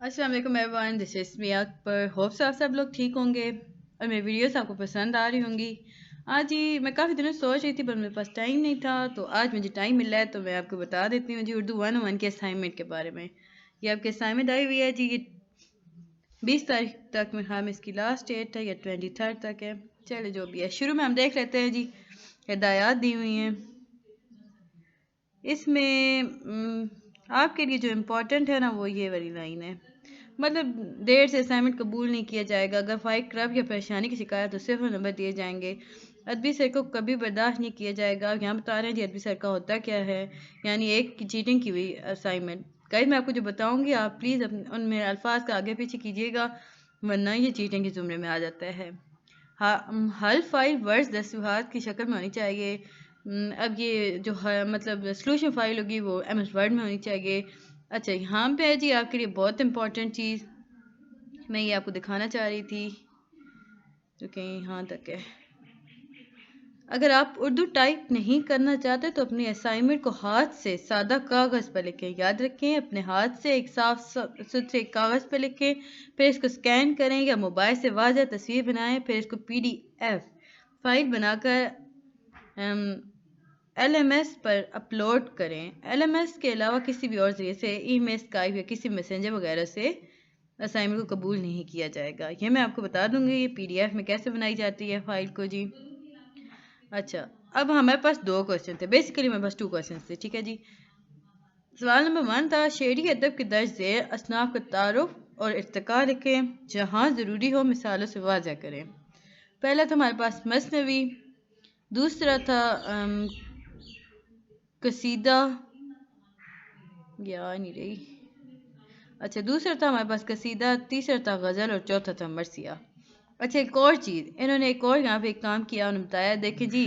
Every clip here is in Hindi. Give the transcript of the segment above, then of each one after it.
अस्सलाम वालेकुम everyone, this is me Akbar. Hope से आप सब लोग ठीक होंगे और मेरी वीडियोस आपको पसंद आ रही होंगी। आज ही मैं काफ़ी दिनों सोच रही थी पर मेरे पास टाइम नहीं था, तो आज मुझे टाइम मिला है तो मैं आपको बता देती हूँ जी उर्दू 101 के असाइनमेंट के बारे में। ये आपकी असाइनमेंट आई हुई है जी, ये 20 तारीख तक में हम इसकी लास्ट डेट है या 23 तक है। चले जो भी है, शुरू में हम देख लेते हैं जी। हिदायत दी हुई हैं इसमें। आपके लिए जो इम्पोर्टेंट है ना वो ये वाली लाइन है, मतलब देर से असाइनमेंट कबूल नहीं किया जाएगा। अगर फाइल खराब या परेशानी की शिकायत तो 0 नंबर दिए जाएंगे। अदबी सर को कभी बर्दाश्त नहीं किया जाएगा। यहाँ बता रहे हैं जी अदबी सर का होता क्या है, यानी एक की चीटिंग की हुई असाइनमेंट। गाइस मैं आपको जो बताऊंगी आप प्लीज़ उन मेरे अल्फाज का आगे पीछे कीजिएगा, वरना ये चीटिंग के जुमरे में आ जाता है। हर फाइल वर्ड्स दस्तावेज़ की शक्ल में होनी चाहिए। अब ये जो मतलब सॉल्यूशन फाइल होगी वो MS वर्ड में होनी चाहिए। अच्छा, यहाँ पे है जी आपके लिए बहुत इंपॉर्टेंट चीज़, मैं ये आपको दिखाना चाह रही थी, जो कि यहाँ तक है। अगर आप उर्दू टाइप नहीं करना चाहते तो अपनी असाइनमेंट को हाथ से सादा कागज़ पर लिखें। याद रखें, अपने हाथ से एक साफ सुथरे कागज़ पर लिखें, फिर इसको स्कैन करें या मोबाइल से वाज़ह तस्वीर बनाएं, फिर इसको PDF फाइल बनाकर LMS पर अपलोड करें। LMS के अलावा किसी भी और ज़रिए से ईमेल, स्काइप या किसी मैसेंजर वगैरह से असाइनमेंट को कबूल नहीं किया जाएगा। ये मैं आपको बता दूंगी ये PDF में कैसे बनाई जाती है फाइल को जी। अच्छा, अब हमारे पास 2 क्वेश्चन थे, बेसिकली मेरे पास 2 क्वेश्चन थे, ठीक है जी। सवाल नंबर 1 था, शेरी अदब के दर्ज ज़ेर असनाफ का तारुफ और इर्तिका लिखें, जहाँ ज़रूरी हो मिसालों से वाज़ह करें। पहला था हमारे पास मसनवी, दूसरा था कसीदा, या नहीं रही। अच्छा, दूसरा था हमारे पास कसीदा, तीसरा था गज़ल और चौथा था मरसिया। अच्छा, एक और चीज़ इन्होंने एक और यहाँ पे एक काम किया, उन्होंने बताया, देखें जी,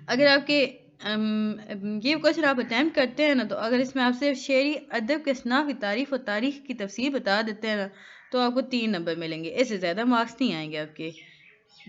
अगर आपके ये क्वेश्चन आप अटैम्प्ट करते हैं ना, तो अगर इसमें आपसे शेरी अदब के असनाफ की तारीफ़ और तारीख की तफसीर बता देते हैं ना, तो आपको 3 नंबर मिलेंगे। इससे ज़्यादा मार्क्स नहीं आएंगे आपके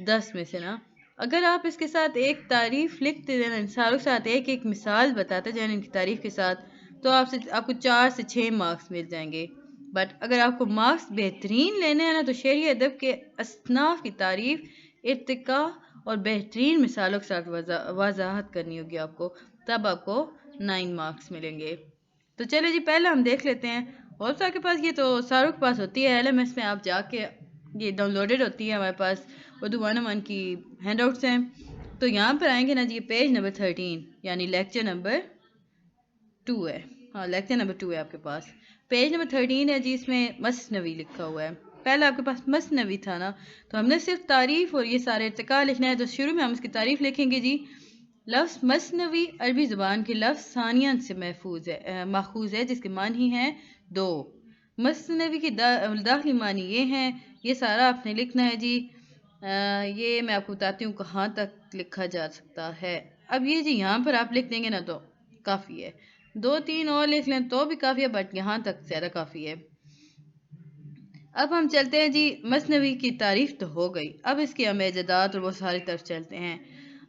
10 में से ना। अगर आप इसके साथ एक तारीफ़ लिखते जाए, इंसानों के साथ एक एक मिसाल बताते जाए इनकी तारीफ़ के साथ, तो आपको 4 से 6 मार्क्स मिल जाएंगे। बट अगर आपको मार्क्स बेहतरीन लेने हैं ना, तो शेरी अदब के असनाफ की तारीफ़, इर्तिका और बेहतरीन मिसालों के साथ वजाहत करनी होगी आपको, तब आपको 9 मार्क्स मिलेंगे। तो चलो जी, पहले हम देख लेते हैं। और आपके पास ये तो सारों के पास होती है, LMS में आप जाके ये डाउनलोडेड होती है हमारे पास। उर्दू 101 की हैंडआउट्स हैं। तो यहाँ पर आएंगे ना जी, पेज नंबर 13 यानी लेक्चर नंबर 2 है। हाँ, लेक्चर नंबर 2 है आपके पास। पेज नंबर 13 है जी, इसमें मसनवी लिखा हुआ है। पहले आपके पास मसनवी था ना, तो हमने सिर्फ तारीफ़ और ये सारे इर्तिका लिखना है। तो शुरू में हम इसकी तारीफ़ लिखेंगे जी। लफ्ज़ मसनवी अरबी ज़ुबान के लफ्ज़ सानियन से माखूज़ है, जिसके मानी हैं 2। मसनवी की दाखिली मानी ये हैं। ये सारा आपने लिखना है जी। ये मैं आपको बताती हूँ कहाँ तक लिखा जा सकता है। अब ये जी यहाँ पर आप लिख देंगे ना तो काफ़ी है, 2-3 और लिख लें तो भी काफ़ी है, बट यहाँ तक ज़्यादा काफ़ी है। अब हम चलते हैं जी, मसनवी की तारीफ तो हो गई, अब इसकी हम इजादात और वो सारी तरफ चलते हैं।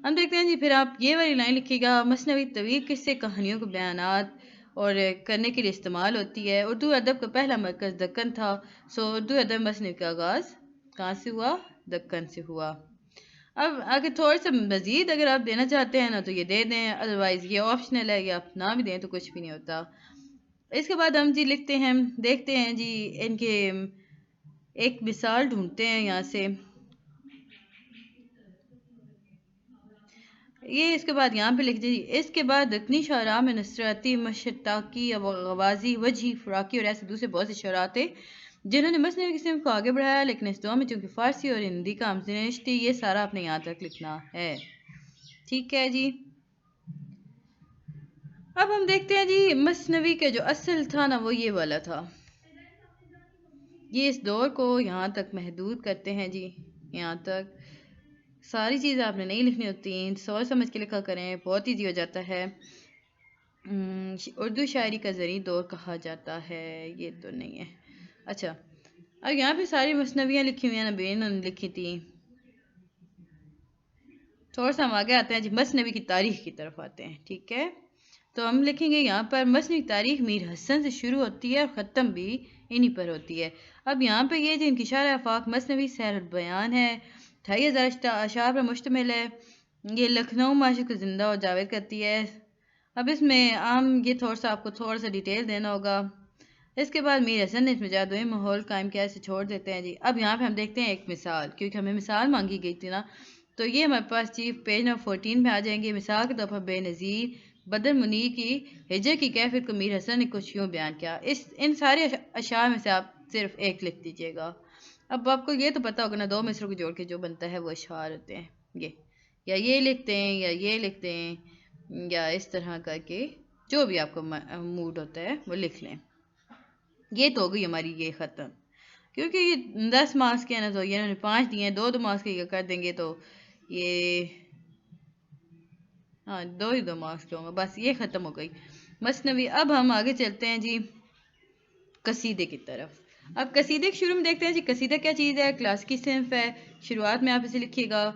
हम देखते हैं जी, फिर आप ये वाली लाइन लिखिएगा, मसनवी तवील किस्से कहानियों के बयानात और करने के लिए इस्तेमाल होती है। उर्दू अदब का पहला मरकज़ दक्कन था। सो उर्दू अदब मसनवी का आगाज़ कहाँ से हुआ? दक्कन से हुआ। अब आगे थोड़ा सा मज़ीद अगर आप देना चाहते हैं ना तो ये दे दें, अदरवाइज़ ये ऑप्शनल है, या आप ना भी दें तो कुछ भी नहीं होता। इसके बाद हम जी लिखते हैं, देखते हैं जी इनके एक मिसाल ढूंढते हैं यहाँ से। ये इसके बाद यहाँ पे लिख दीजिए, इसके बाद दक्कनी शारा में नसराती, मशताकी, गवाजी, वजही, फराकी और ऐसे दूसरे बहुत से शरा थे जिन्होंने मसनवी की सिमत को आगे बढ़ाया, लेकिन इस दौर में चूँकि फ़ारसी और हिंदी का आमजनिश थी, ये सारा आपने यहाँ तक लिखना है। ठीक है जी। अब हम देखते हैं जी, मसनवी के जो असल था ना वो ये वाला था। ये इस दौर को यहाँ तक महदूद करते हैं जी, यहाँ तक। सारी चीज़ आपने नहीं लिखनी होती, सोच समझ के लिखा करें, बहुत ईजी हो जाता है। उर्दू शायरी का ज़री दौर कहा जाता है, ये तो नहीं है। अच्छा, अब यहाँ पे सारी मसनवियाँ लिखी हुई हैं ना, बेन लिखी थी। थोड़ा सा हम आगे आते हैं जी, मसनवी की तारीख की तरफ आते हैं, ठीक है। तो हम लिखेंगे यहाँ पर मसनवी तारीख मीर हसन से शुरू होती है और ख़त्म भी इन्हीं पर होती है। अब यहाँ पे ये जो इंकिशार आफाक मसनवी सैर बयान है 28,000 अशार पर मुश्तमिल है। ये लखनऊ माशरे को ज़िंदा और जावेद करती है। अब इसमें ये थोड़ा सा आपको थोड़ा सा डिटेल देना होगा। इसके बाद मीर हसन ने इसमें जादुई माहौल कायम किया, इसे छोड़ देते हैं जी। अब यहाँ पे हम देखते हैं एक मिसाल, क्योंकि हमें मिसाल मांगी गई थी ना, तो ये हमारे पास जी पेज नंबर 14 में आ जाएंगे। मिसाल के तौर पर बेनज़ीर बदर मुनीर की हिजर की कैफियत को मीर हसन ने कुछ यूँ बयान किया। इन सारे अशार में से आप सिर्फ एक लिख दीजिएगा। अब आपको ये तो पता होगा ना, दो मिसरों को जोड़ के जो बनता है वो अशार होते हैं। ये लिखते हैं या ये लिखते हैं या इस तरह करके जो भी आपको मूड होता है वो लिख लें। ये तो हो गई हमारी ये ख़त्म, क्योंकि ये 10 मार्क्स के हैं ना, तो ये इन्होंने 5 दिए हैं, 2 मार्क्स के कर देंगे तो ये हाँ 2 मार्क्स के होंगे। बस ये ख़त्म हो गई मसनवी। अब हम आगे चलते हैं जी कसीदे की तरफ। अब कसीदे के शुरू में देखते हैं जी कसीदा क्या चीज़ है। क्लास की सिंफ है। शुरुआत में आप इसे लिखिएगा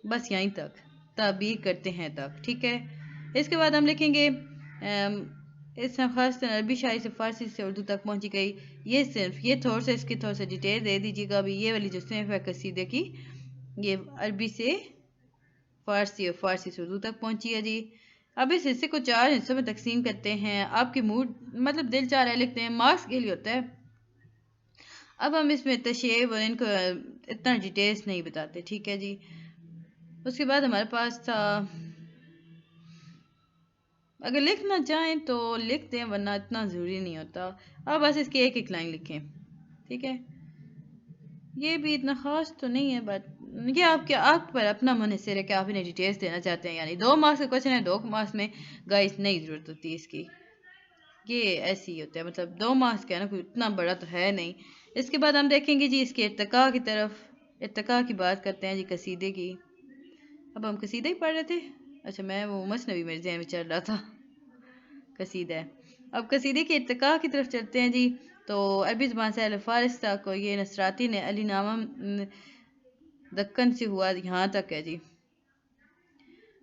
बस यहीं तक, ताबीर करते हैं तक, ठीक है। इसके बाद हम लिखेंगे इस खास अरबी शायरी से फ़ारसी से उर्दू तक पहुंची गई। ये सिर्फ ये थोड़ा सा इसकी थोड़ा सा डिटेल दे दीजिएगा। अभी ये वाली जो सिंफ है कसीदे की, ये अरबी से फ़ारसी और फ़ारसी से उर्दू तक पहुंची है जी। अब इस हिस्से को 4 हिस्सों में तकसीम करते हैं। आपकी मूड मतलब दिल चाह रहा है लिखते हैं, मार्क्स के लिए होता है। अब हम इसमें तशेब और इनको इतना डिटेल्स नहीं बताते, ठीक है जी। उसके बाद हमारे पास था, अगर लिखना चाहें तो लिख दें, वरना इतना ज़रूरी नहीं होता। अब बस इसकी एक एक लाइन लिखें, ठीक है। ये भी इतना ख़ास तो नहीं है, बट ये आप पर अपना मुनहसर है कि आप इन्हें डिटेल्स देना चाहते हैं। यानी 2 मार्क्स का क्वेश्चन है, 2 मार्क्स में गाइस नहीं ज़रूरत होती इसकी, ये ऐसे ही होता है। मतलब 2 मार्क्स का है ना, कोई इतना बड़ा तो है नहीं। इसके बाद हम देखेंगे जी इसके इर्तिका की तरफ। इर्तिका की बात करते हैं जी कसीदे की। अब हम कसीदा ही पढ़ रहे थे, अच्छा मैं वो मसनवी मेरे ज़हन में चल रहा था, कसीदा है। अब कसीदे के इर्तिका की तरफ चलते हैं जी। तो अरबी ज़बान से फ़ारिस्ता को ये नसराती ने अली नामा दक्कन से हुआ, यहाँ तक है जी।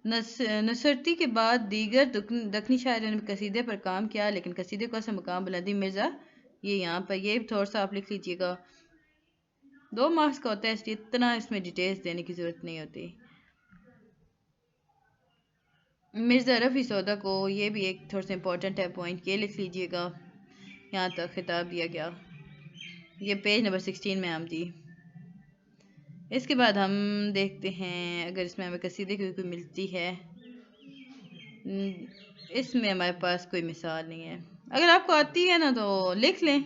नसरती के बाद दीगर दक्कनी शायरों ने कसीदे पर काम किया, लेकिन कसीदे को असम मकाम बुलंदी मिर्ज़ा, ये यहाँ पर ये थोड़ा सा आप लिख लीजिएगा। 2 मार्क्स का होता है, इसलिए इतना इसमें डिटेल्स देने की ज़रूरत नहीं होती। मिर्ज़ा रफ़ी सौदा को, ये भी एक थोड़ा सा इम्पोर्टेंट है पॉइंट, ये लिख लीजिएगा। यहाँ तक खिताब दिया गया, ये पेज नंबर 16 में हम जी। इसके बाद हम देखते हैं अगर इसमें हमें कसीदे की कोई मिलती है। इसमें हमारे पास कोई मिसाल नहीं है। अगर आपको आती है ना तो लिख लें,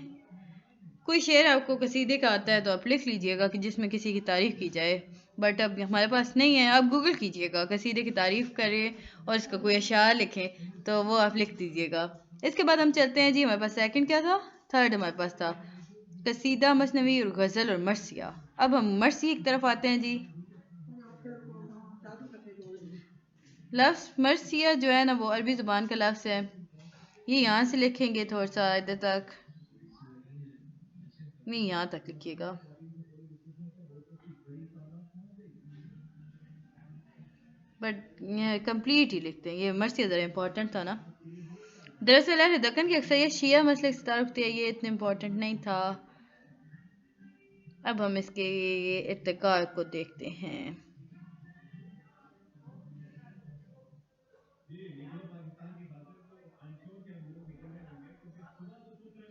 कोई शेर आपको कसीदे का आता है तो आप लिख लीजिएगा कि जिसमें किसी की तारीफ़ की जाए। बट अब हमारे पास नहीं है, आप गूगल कीजिएगा कसीदे की तारीफ़ करें और इसका कोई अशार लिखें तो वो आप लिख दीजिएगा। इसके बाद हम चलते हैं जी, हमारे पास सेकंड क्या था, थर्ड हमारे पास था कसीदा मसनवी और गज़ल और मरसिया। अब हम मरसी की तरफ आते हैं जी। लफ्ज़ मरसिया जो है ना वो अरबी ज़ुबान का लफ्ज़ है। ये यहाँ से लिखेंगे थोड़ा सा इधर तक, नहीं यहाँ तक लिखिएगा। बट कंप्लीट ही लिखते हैं, ये मर्सी ज़रा इम्पोर्टेंट था ना। दरअसल अहले दक्कन की अक्सरियत शिया मसलक से ताल्लुक़ थी, ये इतना इम्पोर्टेंट नहीं था। अब हम इसके इर्तिका को देखते हैं।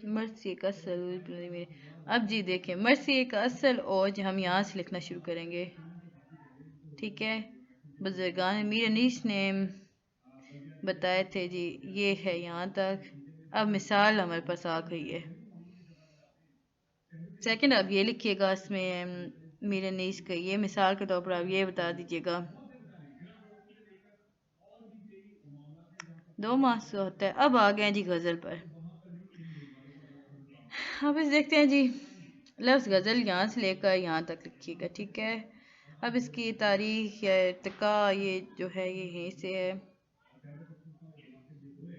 मर्सी एक असल, अब जी देखें मर्सी एक असल ओज हम यहाँ से लिखना शुरू करेंगे, ठीक है। बुजुर्गान मीर अनीस ने बताए थे जी, ये है यहाँ तक। अब मिसाल हमारे पास आ गई है। सेकंड आप ये लिखिएगा, इसमें मीर अनीस का ये मिसाल के तौर पर आप ये बता दीजिएगा। 2 मार्क्स होता है। अब आ गए जी गज़ल पर। अब इस देखते हैं जी, लफ्ज़ गज़ल यहाँ से लेकर यहाँ तक लिखिएगा, ठीक है। अब इसकी तारीख़ या इर्तिका ये जो है ये यहीं से है।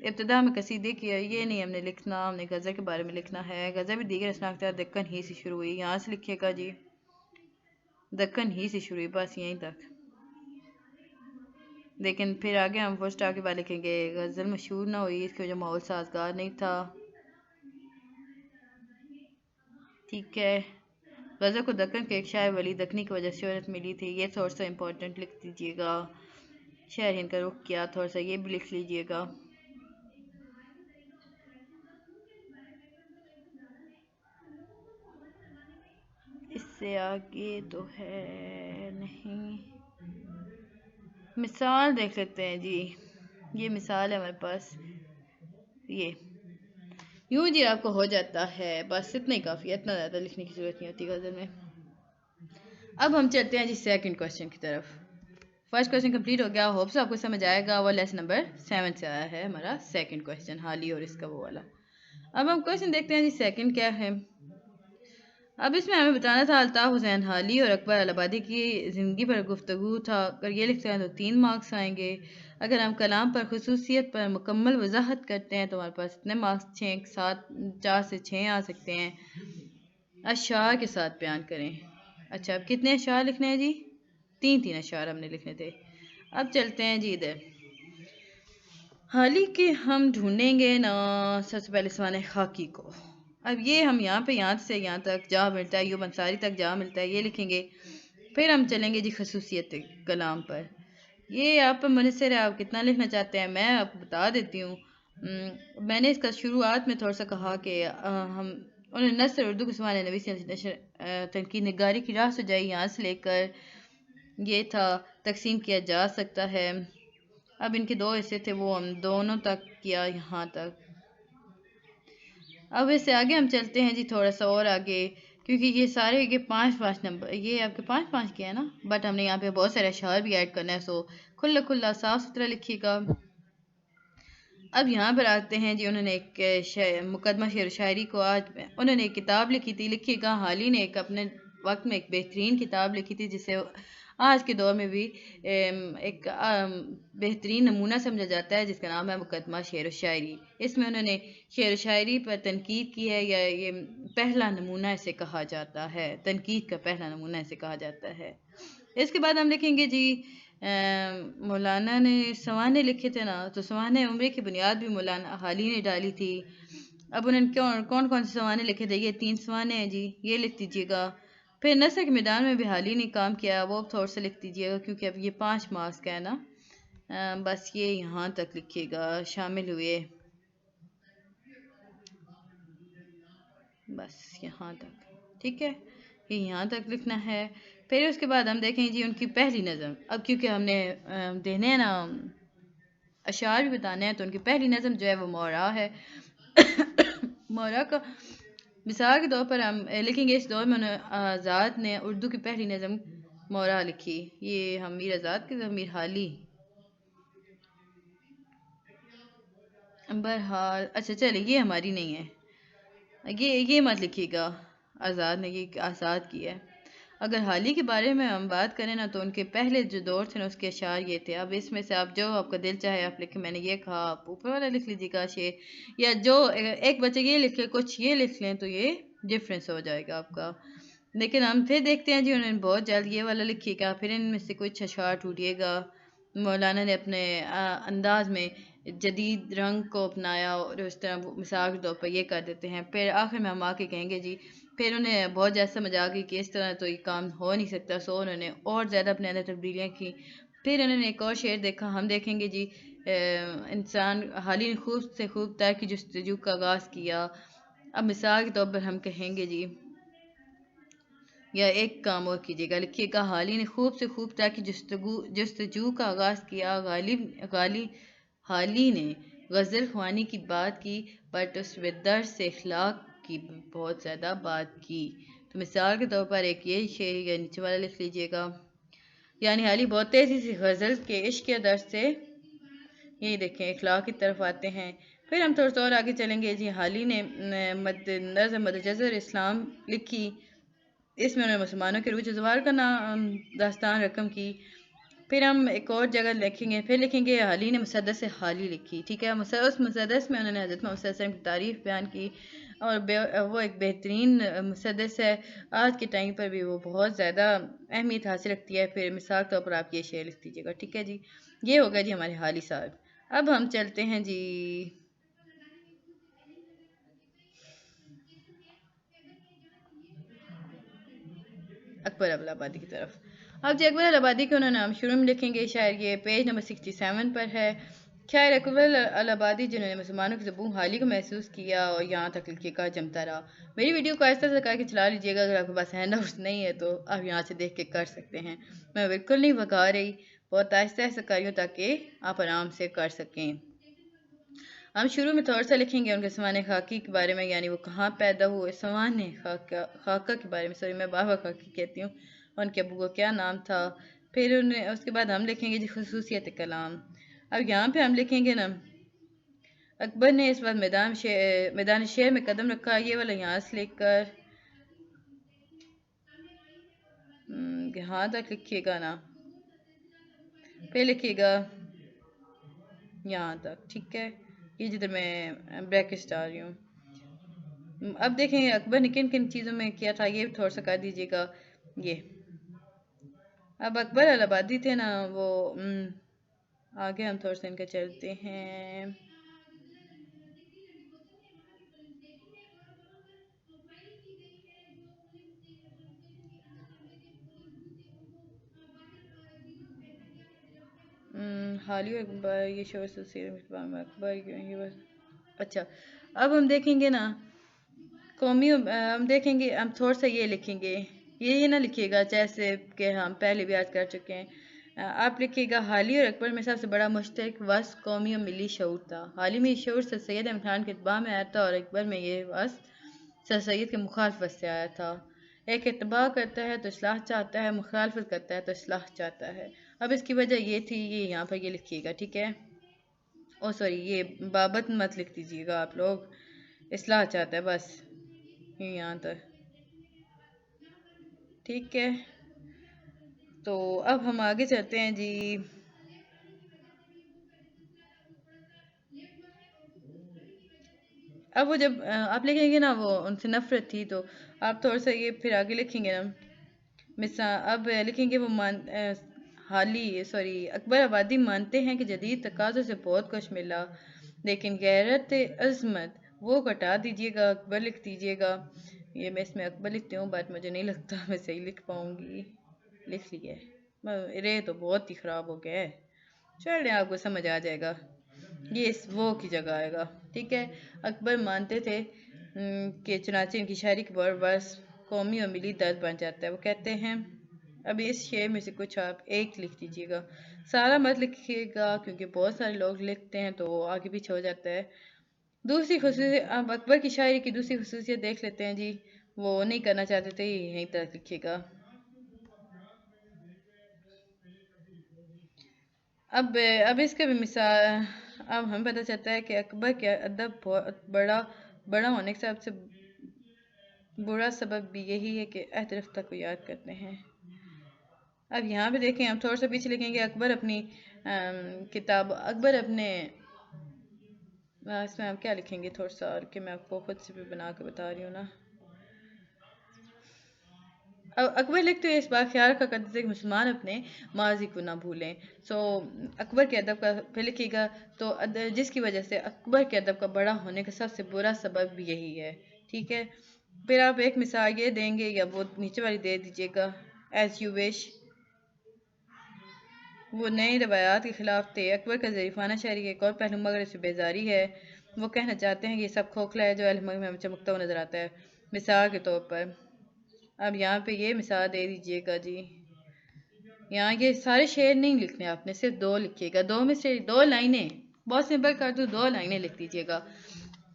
इब्तिदा में कसीदे की है, ये नहीं हमने लिखना, हमने गज़ल के बारे में लिखना है। गज़ल भी दीगर असनाख्ता दक्कन ही से शुरू हुई, यहाँ से लिखिएगा जी। दक्कन ही से शुरू हुई, बस यहीं तक। लेकिन फिर आगे हम फुल स्टॉप के बाद लिखेंगे गज़ल मशहूर ना हुई, इसकी वजह माहौल साजगार नहीं था। ठीक है। गज़ल को दक्कन के एक शायर वली दक्कनी की वजह से शोहरत मिली थी, ये थोड़ा सा इम्पोर्टेंट लिख दीजिएगा। शायर हिंद का रुख किया, थोड़ा सा ये भी लिख लीजिएगा। इससे आगे तो है नहीं, मिसाल देख लेते हैं जी। ये मिसाल है हमारे पास, ये यूं जी आपको हो जाता है, बस इतना ही काफ़ी है, इतना ज़्यादा लिखने की ज़रूरत नहीं होती गज़ल में। अब हम चलते हैं जी सेकंड क्वेश्चन की तरफ। फर्स्ट क्वेश्चन कंप्लीट हो गया, होप्स आपको समझ आएगा। वो लेसन नंबर 7 से आया है हमारा सेकंड क्वेश्चन, हाल ही और इसका वो वाला। अब हम क्वेश्चन देखते हैं जी सेकंड क्या है। अब इसमें हमें बताना था अल्ताफ़ हुसैन हाली और अकबर अलाहाबादी की ज़िंदगी पर गुफ्तगू था। अगर ये लिखते हैं तो 3 मार्क्स आएंगे। अगर हम कलाम पर खसूसियत पर मुकम्मल वजाहत करते हैं तो हमारे पास इतने मार्क्स 6 7 4 से 6 आ सकते हैं। अशार के साथ बयान करें। अच्छा, अब कितने अशार लिखने हैं जी? 3 अशार हमने लिखने थे। अब चलते हैं जी इधर। हाल ही के हम ढूंढेंगे ना सबसे पहले सवाने खाकी को। अब ये हम यहाँ पे यहाँ से यहाँ तक जहाँ मिलता है, यूब अंसारी तक जहाँ मिलता है ये लिखेंगे। फिर हम चलेंगे जी खसूसियत कलाम पर। ये आप पर मुनसर है, आप कितना लिखना चाहते हैं मैं आपको बता देती हूँ। मैंने इसका शुरुआत में थोड़ा सा कहा कि हम उन्होंने नस्र उर्दू के सवाल नबी तनकीद निगारी की राह से जाई, यहाँ से लेकर ये था तकसीम किया जा सकता है। अब इनके 2 हिस्से थे, वो हम दोनों तक किया यहाँ तक। अब इससे आगे हम चलते हैं जी थोड़ा सा और आगे, क्योंकि ये सारे के 5 नंबर, ये आपके 5 के हैं ना, बट हमने यहाँ पे बहुत सारे अशार भी ऐड करना है, सो खुला खुला साफ सुथरा लिखिएगा। अब यहाँ पर आते हैं जी, उन्होंने एक मुकदमा शेर शायरी को आज उन्होंने एक किताब लिखी थी। लिखिएगा हाल ही ने एक अपने वक्त में एक बेहतरीन किताब लिखी थी जिसे आज के दौर में भी एक बेहतरीन नमूना समझा जाता है, जिसका नाम है मुकदमा शेर शायरी। इसमें उन्होंने शेर शायरी पर तनकीद की है, या ये पहला नमूना इसे कहा जाता है, तनकीद का पहला नमूना इसे कहा जाता है। इसके बाद हम लिखेंगे जी मौलाना ने सवाने लिखे थे ना, तो सवाने उम्र की बुनियाद भी मौलाना हाली ने डाली थी। अब उन्होंने कौन कौन से सवाने लिखे थे, ये 3 सवाने हैं जी, ये लिख दीजिएगा। फिर नस्र के मैदान में भी हाली ने काम किया, वो थोड़ा सा लिख दीजिएगा, क्योंकि अब ये 5 मार्क्स का है ना। बस ये यहाँ तक लिखिएगा, शामिल हुए, बस यहाँ तक, ठीक है, ये यहाँ तक लिखना है। फिर उसके बाद हम देखेंगे जी उनकी पहली नज़म। अब क्योंकि हमने देने हैं ना अशार भी बताने हैं, तो उनकी पहली नज़म जो है वो मोरा है। मोरा का मिसाल के तौर पर हम लिखेंगे, इस दौर में आज़ाद ने उर्दू की पहली नज़म मोरा लिखी। ये हम मीर आज़ाद की मीर हाली बहरहाल, अच्छा चलिए ये हमारी नहीं है, ये मत लिखिएगा, आज़ाद ने ये आज़ाद की है। अगर हाल ही के बारे में हम बात करें ना, तो उनके पहले जो दौर थे ना उसके अशार ये थे। अब इसमें से आप जो आपका दिल चाहे आप लिखें, मैंने ये कहा आप ऊपर वाला लिख लीजिएगा शेर, या जो एक बच्चे ये लिखे कुछ ये लिख लें, तो ये डिफरेंस हो जाएगा आपका। लेकिन हम फिर देखते हैं जी, उन्होंने बहुत जल्द ये वाला लिखिएगा, फिर इनमें से कुछ अशार टूटिएगा। मौलाना ने अपने अंदाज में जदीद रंग को अपनाया और उस तरह मिसाल के तौर पर ये कर देते हैं। फिर आखिर में हम आके कहेंगे जी, फिर उन्हें बहुत ज़्यादा समझ आ गई कि इस तरह तो ये काम हो नहीं सकता, सो उन्होंने और ज़्यादा अपने अंदर तब्दीलियाँ की। फिर उन्होंने एक और शेर देखा, हम देखेंगे जी इंसान हाली ने खूब से खूब तर की जस्तजू का आगाज़ किया। अब मिसाल के तौर पर हम कहेंगे जी, या एक काम और कीजिएगा, लिखिएगा हाली ने खूब से खूब तरह की जस्तजू का आगाज़ किया। हाली ने गज़ल ख्वानी की बात की, बट उस दर्द से इखलाक की बहुत ज़्यादा बात की। तो मिसाल के तौर पर एक ये शेर या नीचे वाला लिख लीजिएगा, यानी हाली बहुत तेज़ी से गज़ल के इश्क के दर्द से, ये देखें, इखलाक की तरफ आते हैं। फिर हम थोड़ा सा और आगे चलेंगे जी, हाली ने मदजर इस्लाम लिखी। इसमें उन्होंने मुसलमानों के रूज जवार का नाम दास्तान रकम की। फिर हम एक और जगह लिखेंगे, फिर लिखेंगे अली ने मुसद्दस से हाली लिखी, ठीक है। उस मुसद्दस में उन्होंने हज़रत मोहम्मद सल्लल्लाहु अलैहि वसल्लम की तारीफ़ बयान की और वो एक बेहतरीन मुसद्दस है। आज के टाइम पर भी वो बहुत ज़्यादा अहमियत हासिल रखती है। फिर मिसाल के तौर पर आप ये शेर लिख दीजिएगा, ठीक है जी। ये हो गया जी हमारे हाली साहब। अब हम चलते हैं जी अकबर अलाहाबादी की तरफ। अब जी अकबर अलाहाबादी के उन्होंने नाम शुरू में लिखेंगे, शायर ये पेज नंबर 67 पर है। शायर अकबर अलाहाबादी जिन्होंने मुसलमानों की ज़बून हाली को महसूस किया और यहाँ तक लिखिएगा जमता रहा। मेरी वीडियो को ऐसा करके चला लीजिएगा, अगर आपके पास हैंड आउट्स नहीं है तो आप यहाँ से देख के कर सकते हैं। मैं बिल्कुल नहीं भगा रही, बहुत आहिस्ता आहिस्ता कर रही हूँ ताकि आप आराम से कर सकें। हम शुरू में थोड़ा सा लिखेंगे उनके समान खाकी के बारे में, यानी वो कहाँ पैदा हुए। समान खाका के बारे में, सॉरी मैं बाबा खाकी कहती हूँ, उनके अबू का क्या नाम था। फिर उन्हें उसके बाद हम लिखेंगे जी खसूसियत कलाम। अब यहाँ पे हम लिखेंगे ना, अकबर ने इस बार मैदान शेर में कदम रखा, ये वाला यहाँ से लेकर यहाँ तक लिखिएगा ना, फिर लिखिएगा यहाँ तक, ठीक है। ये जिधर मैं ब्रैकेट डाल रही हूँ। अब देखें अकबर ने किन किन चीज़ों में किया था, ये थोड़ा सा कर दीजिएगा ये। अब अकबर अलाहाबादी थे ना वो, आगे हम थोड़ा सा इनका चलते हैं। हालियो अकबर ये शो अकबर ये बस। अच्छा, अब हम देखेंगे ना कौमी, हम देखेंगे, हम थोड़ा सा ये लिखेंगे, ये ना लिखिएगा जैसे कि हम पहले भी आज कर चुके हैं। आप लिखिएगा हाली और अकबर में सबसे बड़ा मुश्तरक वस कौमी और मिली शऊर था। हाली में शऊर सर सैयद अहमद खान के इत्बाह में आया था और अकबर में ये वस सर सैयद के मुखालफत से आया था। एक इत्बाह करता है तो इस्लाह चाहता है, मुखालफत करता है तो इस्लाह चाहता है। अब इसकी वजह ये थी, ये यहाँ पर ये लिखिएगा, ठीक है। ओ सॉरी, ये बाबत मत लिख दीजिएगा आप लोग, इस्लाह चाहता है बस, ये यहाँ तक, ठीक है। तो अब हम आगे चलते हैं जी। अब वो जब आप लिखेंगे ना वो उनसे नफरत थी, तो आप थोड़ा सा ये फिर आगे लिखेंगे ना मिसा, अब लिखेंगे वो हाली सॉरी अकबर आबादी मानते हैं कि जदीद तकाज़ों से बहुत कुछ मिला, लेकिन गैरत अज़मत वो घटा दीजिएगा, अकबर लिख दीजिएगा। ये मैं इसमें अकबर लिखती हूँ, बट मुझे नहीं लगता मैं सही लिख पाऊँगी। लिख लिया है, रे तो बहुत ही ख़राब हो गया है। चलिए आपको समझ आ जाएगा, ये इस वो की जगह आएगा, ठीक है। अकबर मानते थे कि चुनाचे इनकी शायरी के बस कौमी और मिली दर्द बन जाता है। वो कहते हैं, अब इस शेर में से कुछ आप एक लिख दीजिएगा, सारा मत लिखिएगा क्योंकि बहुत सारे लोग लिखते हैं तो आगे पीछे हो जाता है। दूसरी खसूसियत, अब अकबर की शायरी की दूसरी खसूसियत देख लेते हैं जी। वो नहीं करना चाहते थे, यहीं तक लिखिएगा। अब इसका भी मिसाल, अब हमें पता चलता है कि अकबर के अदब बहुत बड़ा बड़ा होने का सबसे बुरा सबब भी यही है कि अहद रफ्ता को याद करते हैं। अब यहाँ पे देखें, हम थोड़ा सा पीछे लिखेंगे, अकबर अपनी किताब अकबर अपने इसमें हम क्या लिखेंगे थोड़ा सा, और कि मैं आपको खुद से भी बना के बता रही हूँ ना। अब अकबर लिखते हुए इस बात ख्याल रखा करते थे कि मुसलमान अपने माजी को ना भूलें। सो अकबर के अदब का फिर लिखिएगा, तो जिसकी वजह से अकबर के अदब का बड़ा होने का सबसे बुरा सबब भी यही है, ठीक है। फिर आप एक मिसाल ये देंगे या वो नीचे वाली दे दीजिएगा, एज यू विश। वो नई रवायात के खिलाफ थे। अकबर का ज़रीफ़ाना शायरी एक और पहलू मगर इससे बेजारी है। वो कहना चाहते हैं कि ये सब खोखला है जो अलमग में चमकता हुआ नजर आता है। मिसाल के तौर पर अब यहाँ पे ये मिसाल दे दीजिएगा जी। यहाँ ये सारे शेर नहीं लिखने आपने, सिर्फ दो लिखिएगा, दो में से दो लाइनें, बहुत सिंपल कर दूँ, दो लाइनें लिख दीजिएगा।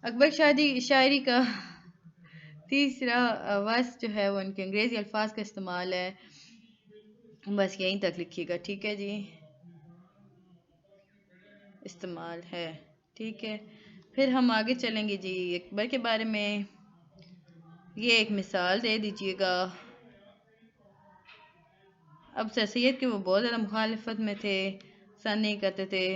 अकबर शायरी का तीसरा वस जो है वो उनके अंग्रेज़ी अल्फाज का इस्तेमाल है, बस यहीं तक लिखिएगा, ठीक है जी। इस्तेमाल है, ठीक है। फिर हम आगे चलेंगे जी अकबर के बारे में। ये एक मिसाल दे दीजिएगा। अब सर सैयद के वो बहुत ज़्यादा मुखालफत में थे, पसंद नहीं करते थे।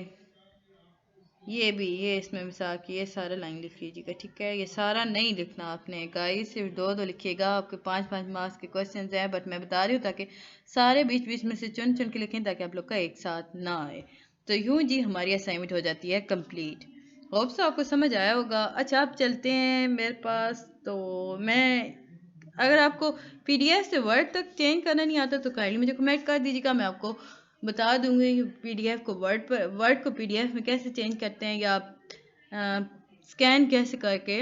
ये भी, ये इसमें मिसाक, ये सारा लाइन लिख लीजिएगा, ठीक है। ये सारा नहीं लिखना आपने गाइस, सिर्फ दो दो लिखिएगा। आपके 5-5 मार्क्स के क्वेश्चन हैं, बट मैं बता रही हूँ ताकि सारे बीच बीच में से चुन चुन के लिखें, ताकि आप लोग का एक साथ ना आए। तो यूं जी हमारी असाइनमेंट हो जाती है कंप्लीट। होप सो आपको समझ आया होगा। अच्छा, आप चलते हैं मेरे पास। तो मैं, अगर आपको पीडीएफ से वर्ड तक चेंज करना नहीं आता तो काइंडली मुझे कमेंट कर दीजिएगा, मैं आपको बता दूंगी कि पीडीएफ को वर्ड को पीडीएफ में कैसे चेंज करते हैं, या स्कैन कैसे करके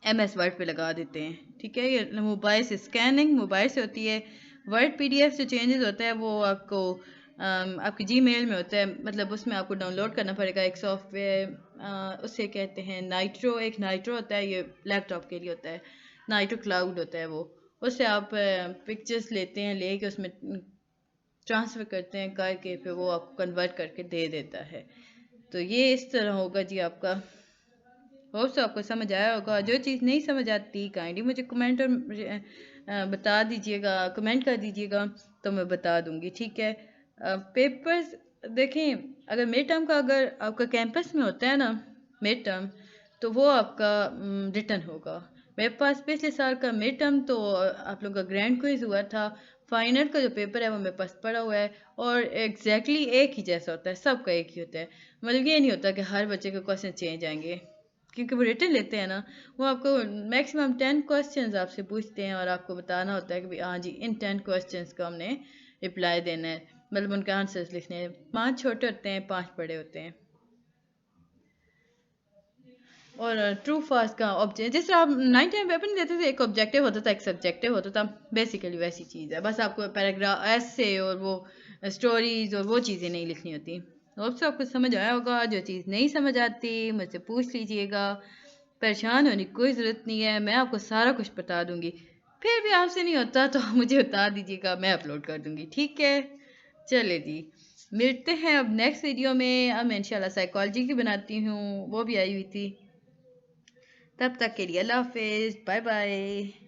एमएस वर्ड पे लगा देते हैं, ठीक है। ये मोबाइल से स्कैनिंग मोबाइल से होती है। वर्ड पीडीएफ से चेंजेस होता है वो आपको आपके जीमेल में होता है, मतलब उसमें आपको डाउनलोड करना पड़ेगा एक सॉफ्टवेयर, उसे कहते हैं नाइट्रो। एक नाइट्रो होता है, ये लैपटॉप के लिए होता है। नाइट्रो क्लाउड होता है वो। उससे आप पिक्चर्स लेते हैं, लेके उसमें ट्रांसफ़र करते हैं, करके फिर वो आपको कन्वर्ट करके दे देता है। तो ये इस तरह होगा जी आपका। होप सो आपको समझ आया होगा। जो चीज़ नहीं समझ आती काइंडली मुझे कमेंट और बता दीजिएगा, कमेंट कर दीजिएगा, तो मैं बता दूंगी, ठीक है। पेपर्स देखें, अगर मिड टर्म का अगर आपका कैंपस में होता है ना मिड टर्म, तो वो आपका रिटर्न होगा। मेरे पास पिछले साल का मिड टर्म तो आप लोग का ग्रैंड क्विज हुआ था। फाइनल का जो पेपर है वो मेरे पास पड़ा हुआ है, और एग्जैक्टली एक ही जैसा होता है, सबका एक ही होता है। मतलब ये नहीं होता कि हर बच्चे के क्वेश्चन चेंज आएंगे, क्योंकि वो रिटर्न लेते हैं ना। वो आपको मैक्सिमम 10 क्वेश्चंस आपसे पूछते हैं, और आपको बताना होता है कि भाई हाँ जी इन 10 क्वेश्चंस का हमने रिप्लाई देना है, मतलब उनके आंसर्स लिखने हैं। 5 छोटे होते हैं, 5 बड़े होते हैं। और ट्रू फास्ट का ऑब्जेक्ट, जिस तरह आप 9-10 पेपर नहीं देते थे, एक ऑब्जेक्टिव होता था एक सब्जेक्टिव होता था, बेसिकली वैसी चीज़ है। बस आपको पैराग्राफ ऐसे और वो स्टोरीज और वो चीज़ें नहीं लिखनी होती। होप सो आपको समझ आया होगा। जो चीज़ नहीं समझ आती मुझसे पूछ लीजिएगा, परेशान होने की कोई ज़रूरत नहीं है, मैं आपको सारा कुछ बता दूंगी। फिर भी आपसे नहीं होता तो आप मुझे बता दीजिएगा, मैं अपलोड कर दूंगी, ठीक है। चले जी, मिलते हैं अब नेक्स्ट वीडियो में। अब मैं इंशाल्लाह साइकोलॉजी की बनाती हूँ, वो भी आई हुई थी। तब तक के लिए अल्लाह हाफिज़, बाय बाय।